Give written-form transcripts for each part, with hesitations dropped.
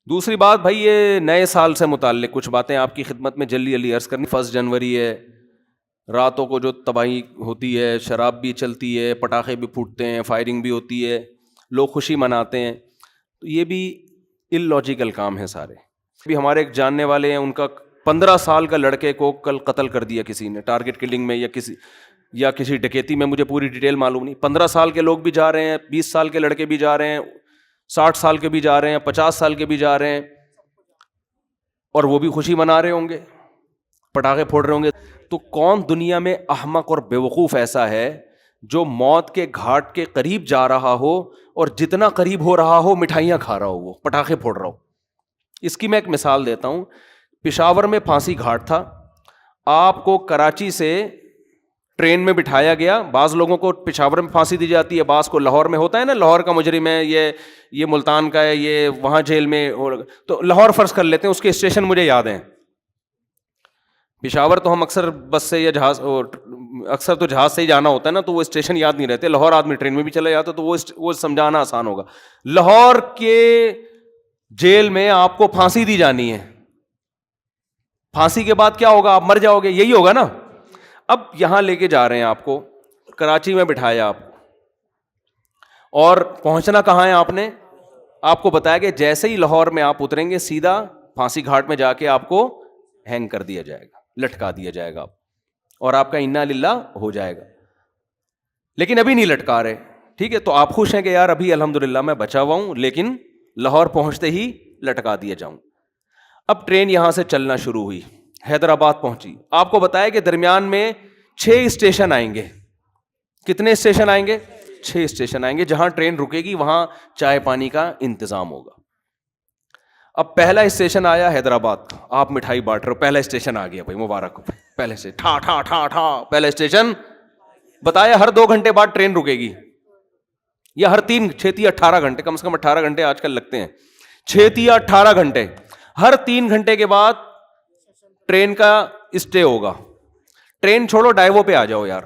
دوسری بات بھائی، یہ نئے سال سے متعلق کچھ باتیں آپ کی خدمت میں جلدی جلدی عرض کرنی. 1 جنوری ہے، راتوں کو جو تباہی ہوتی ہے، شراب بھی چلتی ہے، پٹاخے بھی پھوٹتے ہیں، فائرنگ بھی ہوتی ہے، لوگ خوشی مناتے ہیں، تو یہ بھی ان لاجیکل کام ہے سارے. بھی ہمارے ایک جاننے والے ہیں، ان کا 15 سال کا لڑکے کو کل قتل کر دیا کسی نے ٹارگٹ کلنگ میں یا کسی ڈکیتی میں، مجھے پوری ڈیٹیل معلوم نہیں. 15 سال کے لوگ بھی جا رہے ہیں، 20 سال کے لڑکے بھی جا رہے ہیں، 60 سال کے بھی جا رہے ہیں، 50 سال کے بھی جا رہے ہیں، اور وہ بھی خوشی منا رہے ہوں گے، پٹاخے پھوڑ رہے ہوں گے. تو کون دنیا میں احمق اور بیوقوف ایسا ہے جو موت کے گھاٹ کے قریب جا رہا ہو اور جتنا قریب ہو رہا ہو مٹھائیاں کھا رہا ہو، وہ پٹاخے پھوڑ رہا ہو؟ اس کی میں ایک مثال دیتا ہوں. پشاور میں پھانسی گھاٹ تھا، آپ کو کراچی سے ٹرین میں بٹھایا گیا. بعض لوگوں کو پشاور میں پھانسی دی جاتی ہے، بعض کو لاہور میں. ہوتا ہے نا لاہور کا مجرم ہے، یہ ملتان کا ہے، یہ وہاں جیل میں. تو لاہور فرض کر لیتے ہیں، اس کے اسٹیشن مجھے یاد ہیں. پشاور تو ہم اکثر بس سے یا جہاز، اکثر تو جہاز سے ہی جانا ہوتا ہے نا، تو وہ اسٹیشن یاد نہیں رہتے. لاہور آدمی ٹرین میں بھی چلا جاتا تو وہ سمجھانا آسان ہوگا. لاہور کے جیل میں آپ کو پھانسی دی جانی ہے. پھانسی کے بعد کیا ہوگا؟ آپ مر جاؤ گے، یہی ہوگا نا. اب یہاں لے کے جا رہے ہیں آپ کو، کراچی میں بٹھایا آپ کو، اور پہنچنا کہاں ہے آپ کو بتایا کہ جیسے ہی لاہور میں آپ اتریں گے، سیدھا پھانسی گھاٹ میں جا کے آپ کو ہینگ کر دیا جائے گا، لٹکا دیا جائے گا، اور آپ کا انا للہ ہو جائے گا. لیکن ابھی نہیں لٹکا رہے. ٹھیک ہے، تو آپ خوش ہیں کہ یار ابھی الحمدللہ میں بچا ہوا ہوں، لیکن لاہور پہنچتے ہی لٹکا دیا جاؤں. اب ٹرین یہاں سے چلنا شروع ہوئی، حیدرآباد پہنچی. آپ کو بتایا کہ درمیان میں 6 اسٹیشن آئیں گے. کتنے اسٹیشن آئیں گے؟ 6 اسٹیشن آئیں گے. جہاں ٹرین رکے گی وہاں چائے پانی کا انتظام ہوگا. اب پہلا اسٹیشن آیا حیدرآباد کا، آپ مٹھائی بانٹ رہے ہو، پہلا اسٹیشن آ گیا بھائی، مبارک ہو. پہلے سے ٹھا ٹھا ٹھا ٹھا پہلا اسٹیشن. بتایا ہر 2 گھنٹے بعد ٹرین رکے گی، یا ہر 18 گھنٹے، کم سے کم 18 گھنٹے آج کل لگتے ہیں، 18 گھنٹے. ہر 3 گھنٹے کے بعد ٹرین کا اسٹے ہوگا. ٹرین چھوڑو، ڈائیو پہ آ جاؤ یار،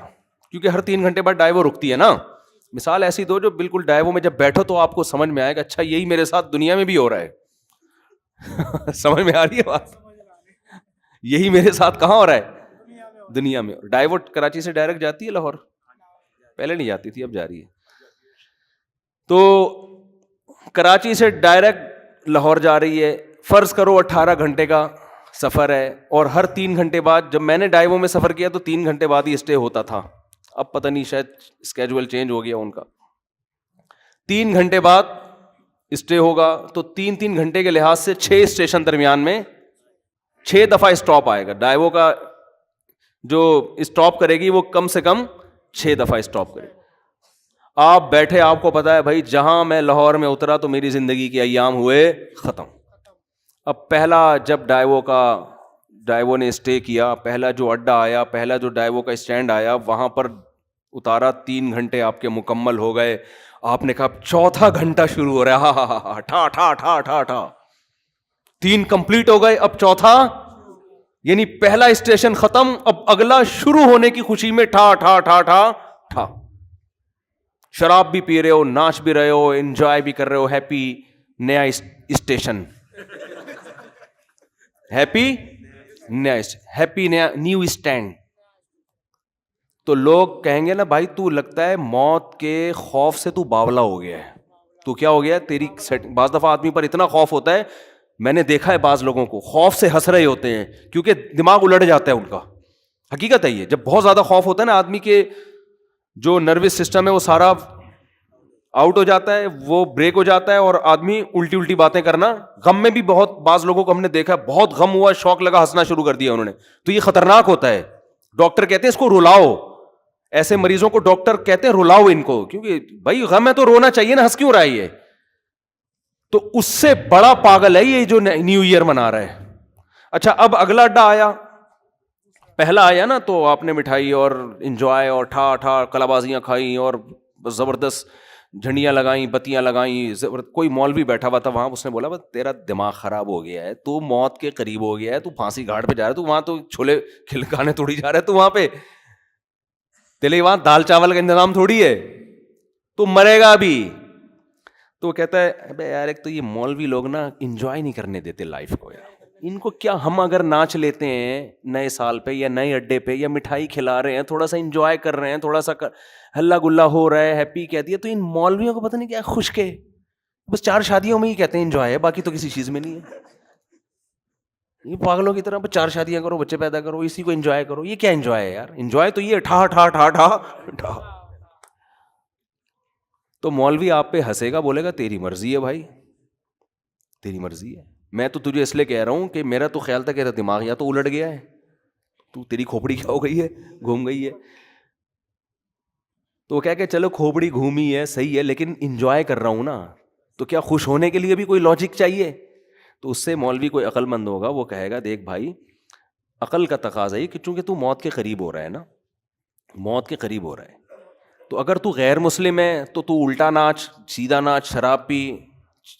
کیونکہ ہر 3 گھنٹے بعد ڈائیو رکتی ہے نا. مثال ایسی دو جو بالکل ڈائیو میں جب بیٹھو تو آپ کو سمجھ میں آئے گا اچھا یہی میرے ساتھ دنیا میں بھی ہو رہا ہے. سمجھ میں آ رہی ہے بات؟ یہی میرے ساتھ کہاں ہو رہا ہے؟ دنیا میں. ڈائیو کراچی سے ڈائریکٹ جاتی ہے لاہور؟ پہلے نہیں جاتی تھی، اب جا رہی ہے. تو کراچی سے ڈائریکٹ لاہور جا رہی ہے. فرض کرو 18 گھنٹے کا سفر ہے، اور ہر 3 گھنٹے بعد، جب میں نے ڈائیو میں سفر کیا تو 3 گھنٹے بعد ہی اسٹے ہوتا تھا. اب پتہ نہیں شاید اسکیجول چینج ہو گیا ان کا. 3 گھنٹے بعد اسٹے ہوگا، تو 3 گھنٹے کے لحاظ سے 6 اسٹیشن درمیان میں 6 دفعہ اسٹاپ آئے گا. ڈائیو کا جو اسٹاپ کرے گی وہ کم سے کم 6 دفعہ اسٹاپ کرے گی. آپ بیٹھے، آپ کو پتا ہے بھائی جہاں میں لاہور میں اترا تو میری زندگی کے ایام ہوئے ختم. اب پہلا جب ڈائیو نے اسٹے کیا، پہلا جو اڈا آیا، پہلا جو ڈائیو کا اسٹینڈ آیا، وہاں پر اتارا. 3 گھنٹے آپ کے مکمل ہو گئے. آپ نے کہا 4تھا گھنٹہ شروع ہو رہا ہے، ٹھا ٹھا ٹھا ٹھا ٹھا. 3 کمپلیٹ ہو گئے، اب 4تھا، یعنی پہلا اسٹیشن ختم، اب اگلا شروع ہونے کی خوشی میں ٹھا ٹھا ٹھا ٹھا ٹھا. شراب بھی پی رہے ہو، ناچ بھی رہے ہو، انجوائے بھی کر رہے ہو. ہیپی نیا اسٹیشن، ہیپی نیا نیو اسٹینڈ. تو لوگ کہیں گے نا بھائی تو لگتا ہے موت کے خوف سے تو باولا ہو گیا ہے. تو کیا ہو گیا تیری؟ بعض دفعہ آدمی پر اتنا خوف ہوتا ہے، میں نے دیکھا ہے بعض لوگوں کو خوف سے ہنس رہے ہوتے ہیں کیونکہ دماغ الٹ جاتا ہے ان کا. حقیقت ہے یہ، جب بہت زیادہ خوف ہوتا ہے نا آدمی کے جو نروس سسٹم ہے وہ سارا آؤٹ ہو جاتا ہے، وہ بریک ہو جاتا ہے، اور آدمی الٹی باتیں کرنا. غم میں بھی بہت بعض لوگوں کو ہم نے دیکھا، بہت غم ہوا، شوق لگا، ہنسنا شروع کر دیا انہوں نے. تو یہ خطرناک ہوتا ہے. ڈاکٹر کہتے ہیں اس کو رلاؤ. ایسے مریضوں کو ڈاکٹر کہتے ہیں رلاؤ ان کو، کیونکہ بھائی غم ہے تو رونا چاہیے نا، ہنس کیوں رہا ہے یہ؟ تو اس سے بڑا پاگل ہے یہ جو نیو ایئر منا رہا ہے. اچھا اب اگلا اڈا آیا، پہلا آیا نا تو آپ نے مٹھائی اور انجوائے اور ٹھا ٹھا کلابازیاں کھائیں اور زبردست جھنڈیاں لگائیں، بتیاں لگائیں. کوئی مولوی بیٹھا ہوا تھا وہاں، اس نے بولا بس تیرا دماغ خراب ہو گیا ہے، تو موت کے قریب ہو گیا ہے، تو پھانسی گھاٹ پہ جا رہا ہے، تو وہاں تو چھولے کھلکانے تھوڑی جا رہا ہے، تو وہاں پہ تیرے وہاں دال چاول کا انتظام تھوڑی ہے، تو مرے گا ابھی. تو وہ کہتا ہے ابے یار ایک تو یہ مولوی لوگ نا انجوائے نہیں کرنے دیتے لائف کو یار, ان کو کیا, ہم اگر ناچ لیتے ہیں نئے سال پہ یا نئے اڈے پہ یا مٹھائی کھلا رہے ہیں, تھوڑا سا انجوائے کر رہے ہیں, تھوڑا سا ہلا گلا ہو رہا ہے, ہیپی کہہ دیا, تو ان مولویوں کو پتہ نہیں کیا خشک ہے, بس 4 شادیوں میں ہی کہتے ہیں انجوائے ہے, باقی تو کسی چیز میں نہیں ہے. یہ پاگلوں کی طرح 4 شادیاں کرو, بچے پیدا کرو, اسی کو انجوائے کرو. یہ کیا انجوائے ہے یار؟ انجوائے تو یہ ٹھا ٹھا ٹھا ٹھا ٹھا. تو مولوی آپ پہ ہنسے گا, بولے گا تیری مرضی ہے بھائی, تیری مرضی ہے, میں تو تجھے اس لیے کہہ رہا ہوں کہ میرا تو خیال تھا کہ دماغ یا تو الٹ گیا ہے, تو تیری کھوپڑی کیا ہو گئی ہے, گھوم گئی ہے. تو وہ کہہ کہ چلو کھوپڑی گھومی ہے صحیح ہے, لیکن انجوائے کر رہا ہوں نا, تو کیا خوش ہونے کے لیے بھی کوئی لاجک چاہیے؟ تو اس سے مولوی کوئی عقل مند ہوگا, وہ کہے گا دیکھ بھائی عقل کا تقاضا ہے کہ چونکہ تو موت کے قریب ہو رہا ہے نا, موت کے قریب ہو رہا ہے, تو اگر تو غیر مسلم ہے تو الٹا ناچ, سیدھا ناچ, شراب پی.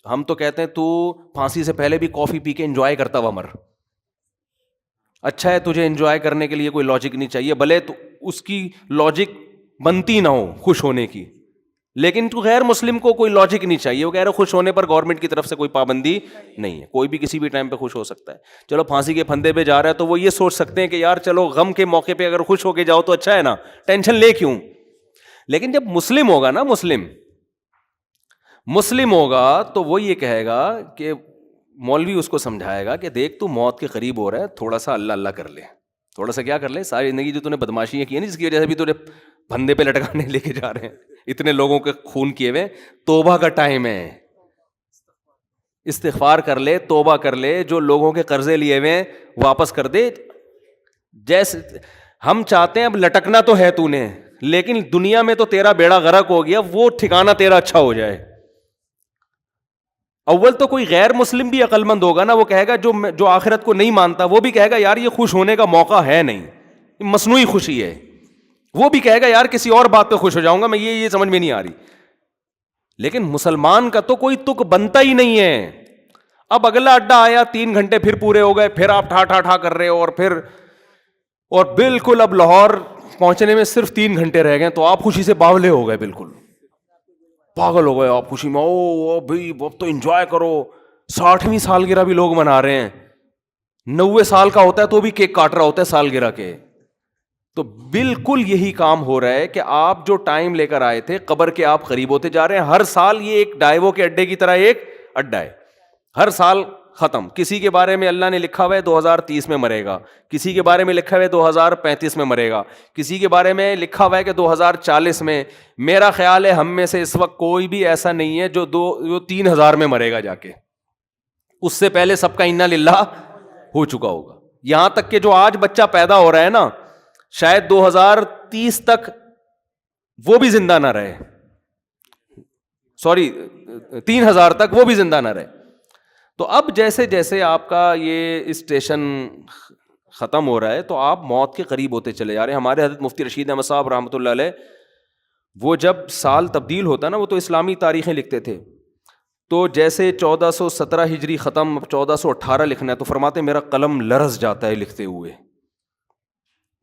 ہم تو کہتے ہیں تو پھانسی سے پہلے بھی کافی پی کے انجوائے کرتا ہوا مر. اچھا ہے, تجھے انجوائے کرنے کے لیے کوئی لاجک نہیں چاہیے, بھلے تو اس کی لاجک بنتی نہ ہو خوش ہونے کی, لیکن تو غیر مسلم کو کوئی لاجک نہیں چاہیے. وہ کہہ رہے خوش ہونے پر گورنمنٹ کی طرف سے کوئی پابندی نہیں ہے, کوئی بھی کسی بھی ٹائم پہ خوش ہو سکتا ہے. چلو پھانسی کے پھندے پہ جا رہا ہے تو وہ یہ سوچ سکتے ہیں کہ یار چلو غم کے موقع پہ اگر خوش ہو کے جاؤ تو اچھا ہے نا, ٹینشن لے کیوں. لیکن جب مسلم ہوگا نا, مسلم ہوگا تو وہ یہ کہے گا کہ مولوی اس کو سمجھائے گا کہ دیکھ تو موت کے قریب ہو رہا ہے, تھوڑا سا اللہ اللہ کر لے, تھوڑا سا کیا کر لے, ساری زندگی جو تو نے بدماشیاں کی ہیں جس کی وجہ سے بھی تو نے پھندے پہ لٹکانے لے کے جا رہے ہیں, اتنے لوگوں کے خون کیے ہوئے, توبہ کا ٹائم ہے, استغفار کر لے, توبہ کر لے, جو لوگوں کے قرضے لیے ہوئے واپس کر دے. جیسے ہم چاہتے ہیں اب لٹکنا تو ہے تو نے, لیکن دنیا میں تو تیرا بیڑا غرق ہو گیا, وہ ٹھکانہ تیرا اچھا ہو جائے. اول تو کوئی غیر مسلم بھی عقل مند ہوگا نا, وہ کہے گا جو آخرت کو نہیں مانتا, وہ بھی کہے گا یار یہ خوش ہونے کا موقع ہے نہیں, مصنوعی خوشی ہے. وہ بھی کہے گا یار کسی اور بات پہ خوش ہو جاؤں گا میں, یہ سمجھ میں نہیں آ رہی. لیکن مسلمان کا تو کوئی تک بنتا ہی نہیں ہے. اب اگلا اڈا آیا, 3 گھنٹے پھر پورے ہو گئے, پھر آپ ٹھا ٹھا ٹھا کر رہے ہو, اور بالکل اب لاہور پہنچنے میں صرف 3 گھنٹے رہ گئے, تو آپ خوشی سے باولے ہو گئے, بالکل پاگل ہو گئے آپ خوشی میں. او بھائی اب تو انجوائے کرو, 60ویں سالگرہ بھی لوگ منا رہے ہیں, 90 سال کا ہوتا ہے تو بھی کیک کاٹ رہا ہوتا ہے سالگرہ کے. تو بالکل یہی کام ہو رہا ہے کہ آپ جو ٹائم لے کر آئے تھے قبر کے, آپ قریب ہوتے جا رہے ہیں. ہر سال یہ ایک ڈائیوو کے اڈے کی طرح ایک اڈا ہے, ہر سال ختم. کسی کے بارے میں اللہ نے لکھا ہوا ہے 2030 میں مرے گا, کسی کے بارے میں لکھا ہوا ہے 2035 میں مرے گا, کسی کے بارے میں لکھا ہوا ہے کہ 2040 میں. میرا خیال ہے ہم میں سے اس وقت کوئی بھی ایسا نہیں ہے جو 3000 میں مرے گا جا کے, اس سے پہلے سب کا انا للہ ہو چکا ہوگا. یہاں تک کہ جو آج بچہ پیدا ہو رہا ہے نا, شاید 2030 تک وہ بھی زندہ نہ رہے, 3000 تک وہ بھی زندہ نہ رہے. تو اب جیسے جیسے آپ کا یہ اسٹیشن ختم ہو رہا ہے تو آپ موت کے قریب ہوتے چلے جا رہے ہیں. ہمارے حضرت مفتی رشید احمد صاحب رحمۃ اللہ علیہ, وہ جب سال تبدیل ہوتا نا, وہ تو اسلامی تاریخیں لکھتے تھے, تو جیسے 1417 ہجری ختم, 1418 لکھنا ہے, تو فرماتے میرا قلم لرز جاتا ہے لکھتے ہوئے,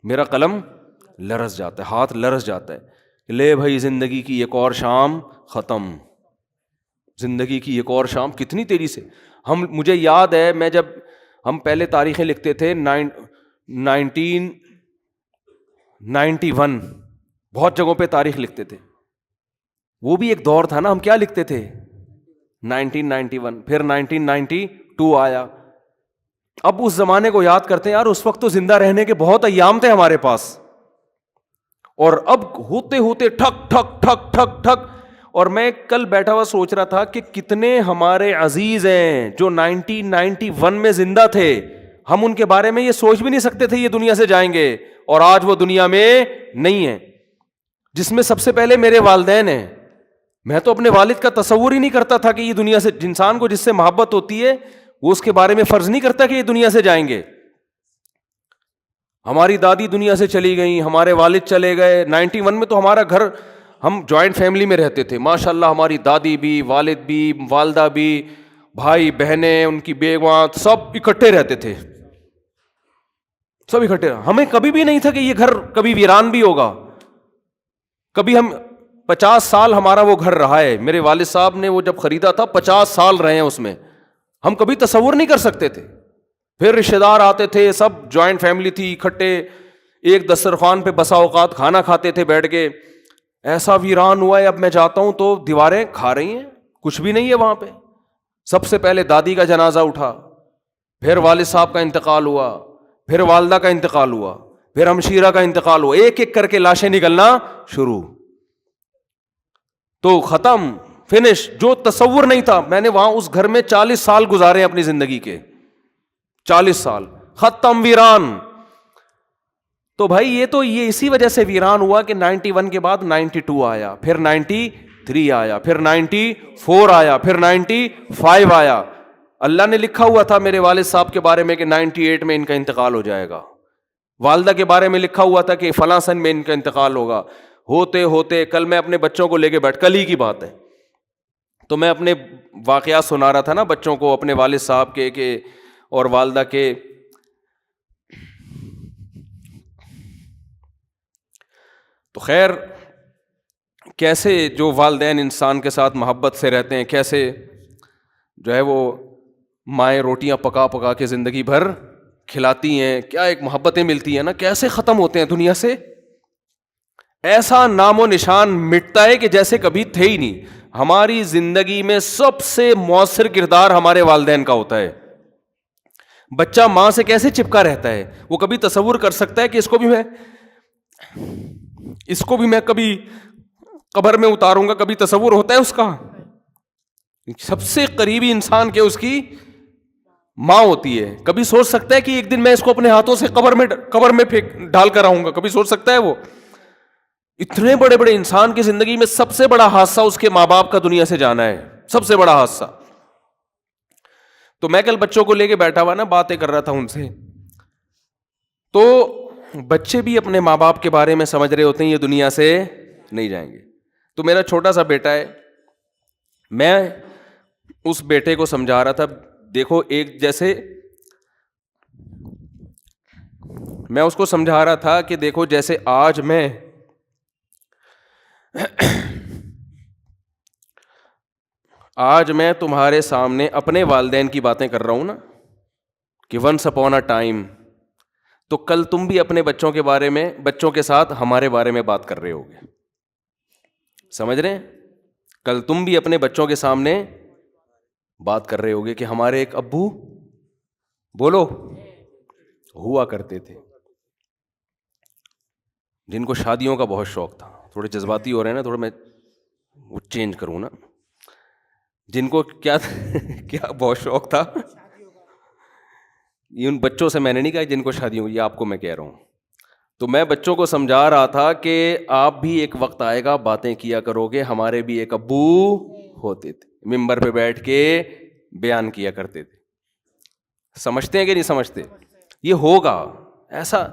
میرا قلم لرز جاتا ہے, ہاتھ لرز جاتا ہے. لے بھائی زندگی کی ایک اور شام ختم, زندگی کی ایک اور شام کتنی تیزی سے. مجھے یاد ہے میں جب ہم پہلے تاریخیں لکھتے تھے 1991, بہت جگہوں پہ تاریخ لکھتے تھے, وہ بھی ایک دور تھا نا. ہم کیا لکھتے تھے 1991, پھر 1992 آیا. اب اس زمانے کو یاد کرتے ہیں, یار اس وقت تو زندہ رہنے کے بہت ایام تھے ہمارے پاس, اور اب ہوتے ہوتے ٹھک ٹھک ٹھک ٹھک ٹھک. اور میں کل بیٹھا ہوا سوچ رہا تھا کہ کتنے ہمارے عزیز ہیں جو 1991 میں زندہ تھے, ہم ان کے بارے میں یہ سوچ بھی نہیں سکتے تھے یہ دنیا سے جائیں گے, اور آج وہ دنیا میں نہیں ہیں. جس میں سب سے پہلے میرے والدین ہیں. میں تو اپنے والد کا تصور ہی نہیں کرتا تھا کہ یہ دنیا سے, انسان کو جس سے محبت ہوتی ہے وہ اس کے بارے میں فرض نہیں کرتا کہ یہ دنیا سے جائیں گے. ہماری دادی دنیا سے چلی گئیں, ہمارے والد چلے گئے. 91 میں تو ہمارا گھر, ہم جوائنٹ فیملی میں رہتے تھے ماشاء اللہ, ہماری دادی بھی, والد بھی, والدہ بھی, بھائی بہنیں, ان کی بیویاں, سب اکٹھے رہتے تھے, سب اکٹھے. ہمیں کبھی بھی نہیں تھا کہ یہ گھر کبھی ویران بھی ہوگا, کبھی ہم 50 سال ہمارا وہ گھر رہا ہے. میرے والد صاحب نے وہ جب خریدا تھا 50 سال رہے ہیں اس میں. ہم کبھی تصور نہیں کر سکتے تھے. پھر رشتے دار آتے تھے, سب جوائنٹ فیملی تھی, اکٹھے ایک دسترخوان پہ بسا اوقات کھانا کھاتے تھے بیٹھ کے. ایسا ویران ہوا ہے, اب میں جاتا ہوں تو دیواریں کھا رہی ہیں, کچھ بھی نہیں ہے وہاں پہ. سب سے پہلے دادی کا جنازہ اٹھا, پھر والد صاحب کا انتقال ہوا, پھر والدہ کا انتقال ہوا, پھر ہمشیرہ کا انتقال ہوا, ایک ایک کر کے لاشیں نکلنا شروع. تو ختم, فنش. جو تصور نہیں تھا, میں نے وہاں اس گھر میں 40 سال گزارے اپنی زندگی کے, 40 سال ختم, ویران. تو بھائی یہ اسی وجہ سے ویران ہوا کہ 91 کے بعد 92 آیا, پھر 93 آیا, پھر 94 آیا, پھر 95 آیا. اللہ نے لکھا ہوا تھا میرے والد صاحب کے بارے میں کہ 98 میں ان کا انتقال ہو جائے گا. والدہ کے بارے میں لکھا ہوا تھا کہ فلاں سن میں ان کا انتقال ہوگا. ہوتے ہوتے کل میں اپنے بچوں کو لے کے کل ہی کی بات ہے, تو میں اپنے واقعات سنا رہا تھا نا بچوں کو, اپنے والد صاحب کے اور والدہ کے. تو خیر, کیسے جو والدین انسان کے ساتھ محبت سے رہتے ہیں, کیسے جو ہے وہ مائیں روٹیاں پکا پکا کے زندگی بھر کھلاتی ہیں, کیا ایک محبتیں ملتی ہیں نا, کیسے ختم ہوتے ہیں دنیا سے. ایسا نام و نشان مٹتا ہے کہ جیسے کبھی تھے ہی نہیں. ہماری زندگی میں سب سے مؤثر کردار ہمارے والدین کا ہوتا ہے. بچہ ماں سے کیسے چپکا رہتا ہے, وہ کبھی تصور کر سکتا ہے کہ اس کو بھی میں کبھی قبر میں اتاروں گا, کبھی تصور ہوتا ہے اس کا. سب سے قریبی انسان کے اس کی ماں ہوتی ہے. کبھی سوچ سکتا ہے کہ ایک دن میں اس کو اپنے ہاتھوں سے قبر میں ڈال کر آؤں گا, کبھی سوچ سکتا ہے وہ؟ اتنے بڑے بڑے انسان کی زندگی میں سب سے بڑا حادثہ اس کے ماں باپ کا دنیا سے جانا ہے, سب سے بڑا حادثہ. تو میں کل بچوں کو لے کے بیٹھا ہوا نا, باتیں کر رہا تھا ان سے, تو بچے بھی اپنے ماں باپ کے بارے میں سمجھ رہے ہوتے ہیں یہ دنیا سے نہیں جائیں گے. تو میرا چھوٹا سا بیٹا ہے, میں اس بیٹے کو سمجھا رہا تھا, دیکھو ایک جیسے میں اس کو سمجھا رہا تھا کہ دیکھو جیسے آج میں تمہارے سامنے اپنے والدین کی باتیں کر رہا ہوں نا کہ ونس اپون اے ٹائم, تو کل تم بھی اپنے بچوں کے بارے میں, بچوں کے ساتھ ہمارے بارے میں بات کر رہے ہوگے. سمجھ رہے ہیں؟ کل تم بھی اپنے بچوں کے سامنے بات کر رہے ہوگے کہ ہمارے ایک ابو بولو ہوا کرتے تھے, جن کو شادیوں کا بہت شوق تھا. تھوڑے جذباتی ہو رہے ہیں نا, تھوڑا میں وہ چینج کروں نا. جن کو کیا بہت شوق تھا, یہ ان بچوں سے میں نے نہیں کہا جن کو شادیوں, یہ آپ کو میں کہہ رہا ہوں. تو میں بچوں کو سمجھا رہا تھا کہ آپ بھی ایک وقت آئے گا باتیں کیا کرو گے, ہمارے بھی ایک ابو ہوتے تھے, ممبر پہ بیٹھ کے بیان کیا کرتے تھے. سمجھتے ہیں کہ نہیں سمجھتے؟ یہ ہوگا ایسا.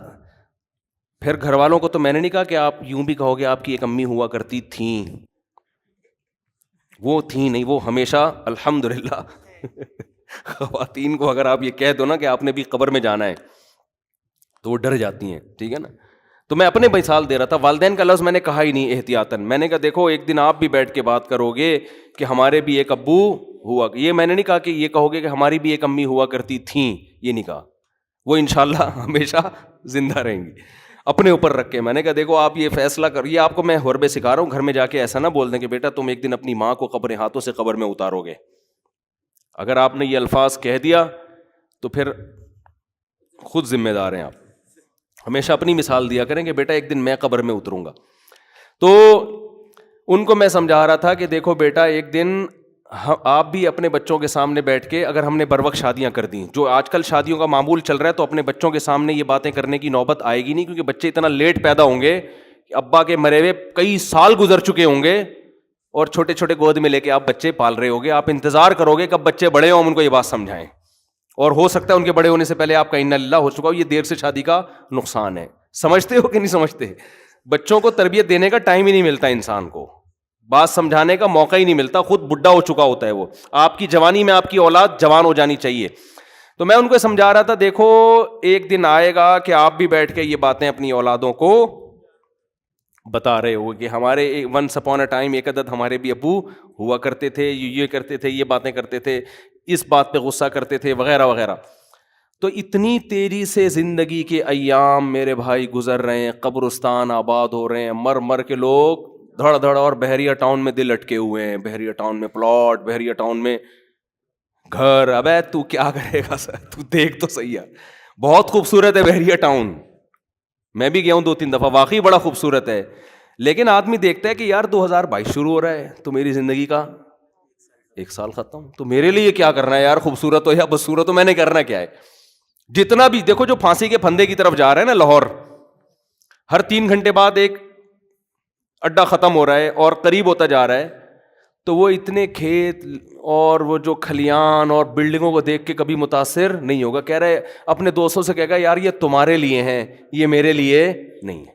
پھر گھر والوں کو تو میں نے نہیں کہا کہ آپ یوں بھی کہو گے آپ کی ایک امی ہوا کرتی تھیں, وہ تھیں نہیں, وہ ہمیشہ الحمدللہ. خواتین کو اگر آپ یہ کہہ دو نا کہ آپ نے بھی قبر میں جانا ہے تو وہ ڈر جاتی ہیں, ٹھیک ہے نا. تو میں اپنے مثال دے رہا تھا, والدین کا لفظ میں نے کہا ہی نہیں احتیاطاً. میں نے کہا دیکھو ایک دن آپ بھی بیٹھ کے بات کرو گے کہ ہمارے بھی ایک ابو ہوا, یہ میں نے نہیں کہا کہ یہ کہو گے کہ ہماری بھی ایک امی ہوا کرتی تھیں, یہ نہیں کہا. وہ انشاءاللہ ہمیشہ زندہ رہیں گی. اپنے اوپر رکھ کے میں نے کہا دیکھو آپ یہ فیصلہ کر, یہ آپ کو میں حربے سکھا رہا ہوں, گھر میں جا کے ایسا نہ بول دیں کہ بیٹا تم ایک دن اپنی ماں کو اپنے ہاتھوں سے قبر میں اتارو گے. اگر آپ نے یہ الفاظ کہہ دیا تو پھر خود ذمہ دار ہیں آپ. ہمیشہ اپنی مثال دیا کریں کہ بیٹا ایک دن میں قبر میں اتروں گا. تو ان کو میں سمجھا رہا تھا کہ دیکھو بیٹا ایک دن آپ بھی اپنے بچوں کے سامنے بیٹھ کے, اگر ہم نے بر وقت شادیاں کر دیں, جو آج کل شادیوں کا معمول چل رہا ہے, تو اپنے بچوں کے سامنے یہ باتیں کرنے کی نوبت آئے گی نہیں, کیونکہ بچے اتنا لیٹ پیدا ہوں گے کہ ابا کے مرے ہوئے کئی سال گزر چکے ہوں گے اور چھوٹے چھوٹے گود میں لے کے آپ بچے پال رہے ہوگے. آپ انتظار کرو گے کب بچے بڑے ہوں, ان کو یہ بات سمجھائیں, اور ہو سکتا ہے ان کے بڑے ہونے سے پہلے آپ کا انا للہ ہو چکا ہو. یہ دیر سے شادی کا نقصان ہے. سمجھتے ہو کہ نہیں سمجھتے؟ بچوں کو تربیت دینے کا ٹائم ہی نہیں ملتا انسان کو, بات سمجھانے کا موقع ہی نہیں ملتا, خود بڈھا ہو چکا ہوتا ہے وہ. آپ کی جوانی میں آپ کی اولاد جوان ہو جانی چاہیے. تو میں ان کو سمجھا رہا تھا دیکھو ایک دن آئے گا کہ آپ بھی بیٹھ کے یہ باتیں اپنی اولادوں کو بتا رہے ہو کہ ہمارے ونس اپون اے ٹائم ایک عدد ہمارے بھی ابو ہوا کرتے تھے، یہ کرتے تھے، یہ باتیں کرتے تھے، اس بات پہ غصہ کرتے تھے، وغیرہ وغیرہ. تو اتنی تیزی سے زندگی کے ایام میرے بھائی گزر رہے ہیں، قبرستان آباد ہو رہے ہیں، مر مر کے لوگ دھڑ دھڑ، اور بحریہ ٹاؤن میں دل اٹکے ہوئے ہیں، بحریہ ٹاؤن میں پلاٹ، بحریہ ٹاؤن میں گھر. ابے تو کیا کرے گا سر، تو دیکھ تو صحیح ہے، بہت خوبصورت ہے بحریہ ٹاؤن، میں بھی گیا ہوں 2-3 دفعہ، واقعی بڑا خوبصورت ہے. لیکن آدمی دیکھتا ہے کہ یار 2022 شروع ہو رہا ہے تو میری زندگی کا 1 سال ختم، تو میرے لیے کیا کرنا ہے یار، خوبصورت ہو یا بدصورت ہو، میں نے کرنا کیا ہے. جتنا بھی دیکھو جو پھانسی کے پھندے کی طرف جا رہا ہے نا لاہور، ہر 3 گھنٹے بعد ایک اڈا ختم ہو رہا ہے اور قریب ہوتا جا رہا ہے، تو وہ اتنے کھیت اور وہ جو کھلیان اور بلڈنگوں کو دیکھ کے کبھی متاثر نہیں ہوگا. کہہ رہے اپنے دوستوں سے کہے گا یار یہ تمہارے لیے ہیں، یہ میرے لیے نہیں ہے.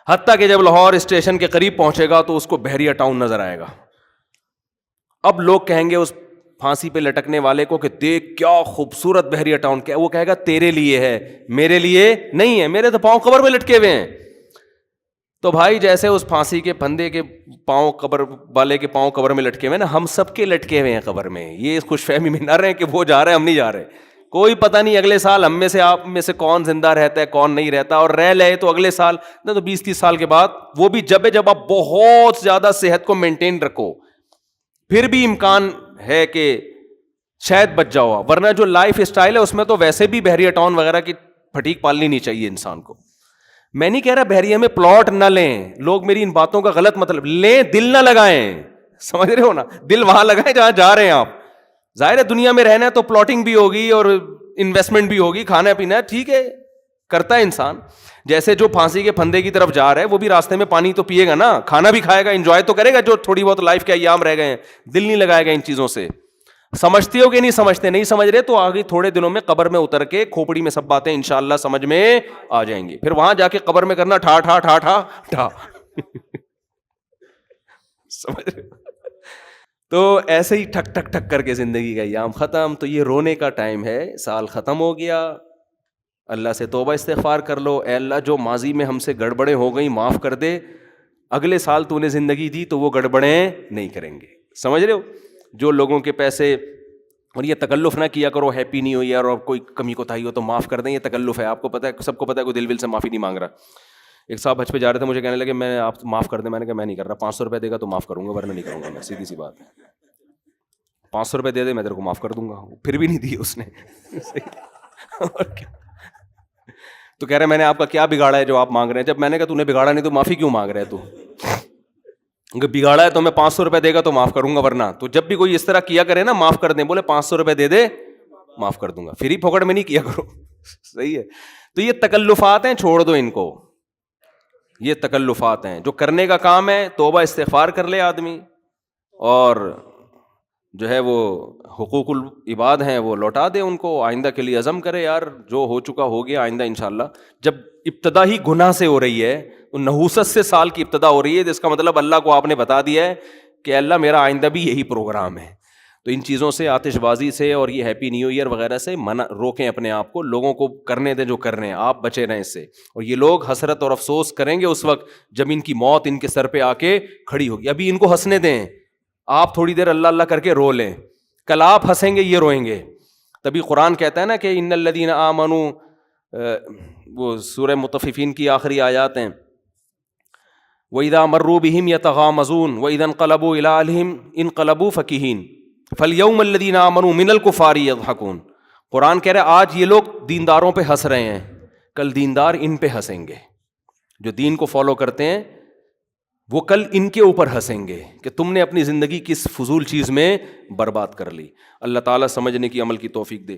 حتیٰ کہ جب لاہور اسٹیشن کے قریب پہنچے گا تو اس کو بحریہ ٹاؤن نظر آئے گا. اب لوگ کہیں گے اس پھانسی پہ لٹکنے والے کو کہ دیکھ کیا خوبصورت بحریہ ٹاؤن، کیا وہ کہے گا تیرے لیے ہے، میرے لیے نہیں ہے، میرے تو پاؤں قبر میں لٹکے ہوئے ہیں. تو بھائی جیسے اس پھانسی کے پھندے کے پاؤں قبر والے کے پاؤں قبر میں لٹکے ہوئے نا، ہم سب کے لٹکے ہوئے ہیں قبر میں. یہ خوش فہمی میں نہ رہے کہ وہ جا رہے ہم نہیں جا رہے. کوئی پتہ نہیں اگلے سال ہم میں سے آپ میں سے کون زندہ رہتا ہے کون نہیں رہتا، اور رہ لے تو اگلے سال نہ تو 20-30 سال کے بعد، وہ بھی جب آپ بہت زیادہ صحت کو مینٹین رکھو پھر بھی امکان ہے کہ شاید بچ جاؤ. ورنہ جو لائف اسٹائل ہے اس میں تو ویسے بھی بحریہ ٹاؤن وغیرہ کی پھٹیک پالنی نہیں چاہیے انسان کو. میں نہیں کہہ رہا بحریہ میں پلاٹ نہ لیں، لوگ میری ان باتوں کا غلط مطلب لیں، دل نہ لگائیں، سمجھ رہے ہو نا، دل وہاں لگائیں جہاں جا رہے ہیں آپ. ظاہر ہے دنیا میں رہنا ہے تو پلاٹنگ بھی ہوگی اور انویسٹمنٹ بھی ہوگی، کھانا پینا ہے ٹھیک ہے کرتا ہے انسان. جیسے جو پھانسی کے پھندے کی طرف جا رہا ہے وہ بھی راستے میں پانی تو پیے گا نا، کھانا بھی کھائے گا، انجوائے تو کرے گا جو تھوڑی بہت لائف کے ایام رہ گئے ہیں. دل نہیں لگائے گا ان چیزوں سے. سمجھتے ہو کہ نہیں سمجھتے؟ نہیں سمجھ رہے تو آگے تھوڑے دنوں میں قبر میں اتر کے کھوپڑی میں سب باتیں انشاءاللہ سمجھ میں آ جائیں گی. پھر وہاں جا کے قبر میں کرنا ٹھا ٹھا ٹھا ٹھا ٹھا. سمجھ رہے؟ تو ایسے ہی ٹھک ٹھک ٹھک کر کے زندگی کا ایام ختم. تو یہ رونے کا ٹائم ہے، سال ختم ہو گیا. اللہ سے توبہ استغفار کر لو، اے اللہ جو ماضی میں ہم سے گڑبڑیں ہو گئیں معاف کر دے، اگلے سال تو نے زندگی دی تو وہ گڑبڑیں نہیں کریں گے. سمجھ رہے ہو؟ جو لوگوں کے پیسے، اور یہ تکلف نہ کیا کرو ہیپی نیو ایئر، اور کوئی کمی کوتاہی ہو تو معاف کر دیں، یہ تکلف ہے. آپ کو پتہ ہے، سب کو پتہ ہے، کوئی دل ول سے معافی نہیں مانگ رہا. ایک صاحب حج پہ جا رہے تھے، مجھے کہنے لگے میں آپ معاف کر دیں. میں نے کہا میں نہیں کر رہا، 500 روپے دے گا تو معاف کروں گا ورنہ نہیں کروں گا. میں سیدھی سی بات ہے، 500 روپے دے دے میں تیرے کو معاف کر دوں گا. پھر بھی نہیں دیے اس نے. اور کیا؟ تو کہہ رہے میں نے آپ کا کیا بگاڑا ہے جو آپ مانگ رہے ہیں؟ جب میں نے کہا تو نے بگاڑا نہیں تو معافی کیوں مانگ رہے تو؟ اگر بگاڑا ہے تو میں 500 روپے دے گا تو معاف کروں گا ورنہ. تو جب بھی کوئی اس طرح کیا کرے نا معاف کر دیں، بولے 500 روپے دے دے معاف کر دوں گا. فری پھوکٹ میں نہیں کیا کرو. صحیح ہے؟ تو یہ تکلفات ہیں، چھوڑ دو ان کو. یہ تکلفات ہیں. جو کرنے کا کام ہے توبہ استغفار کر لے آدمی، اور جو ہے وہ حقوق العباد ہیں وہ لوٹا دے ان کو. آئندہ کے لیے عزم کرے یار جو ہو چکا ہو گیا، آئندہ انشاءاللہ. جب ابتدا ہی گناہ سے ہو رہی ہے، نحوست سے سال کی ابتدا ہو رہی ہے، جس کا مطلب اللہ کو آپ نے بتا دیا ہے کہ اللہ میرا آئندہ بھی یہی پروگرام ہے. تو ان چیزوں سے، آتش بازی سے اور یہ ہیپی نیو ایئر وغیرہ سے روکیں اپنے آپ کو. لوگوں کو کرنے دیں جو کر رہے ہیں، آپ بچے رہیں اس سے. اور یہ لوگ حسرت اور افسوس کریں گے اس وقت جب ان کی موت ان کے سر پہ آ کے کھڑی ہوگی. ابھی ان کو ہنسنے دیں، آپ تھوڑی دیر اللہ اللہ کر کے رو لیں. کل آپ ہنسیں گے، یہ روئیں گے. تبھی قرآن کہتا ہے نا کہ ان الذین آمنوا، وہ سورہ مطففین کی آخری آیات ہیں، وَإِذَا مَرُّوا بِهِمْ يَتَغَامَزُونَ وَإِذَا انقلبوا إِلَىٰ أَهْلِهِمْ انقلبوا فَكِهِينَ فَالْيَوْمَ الَّذِينَ آمَنُوا مِنَ الْكُفَّارِ يَضْحَكُونَ. قرآن کہہ رہا ہے آج یہ لوگ دینداروں پہ ہنس رہے ہیں، کل دیندار ان پہ ہنسیں گے. جو دین کو فالو کرتے ہیں وہ کل ان کے اوپر ہنسیں گے کہ تم نے اپنی زندگی کس فضول چیز میں برباد کر لی. اللہ تعالیٰ سمجھنے کی، عمل کی توفیق دے.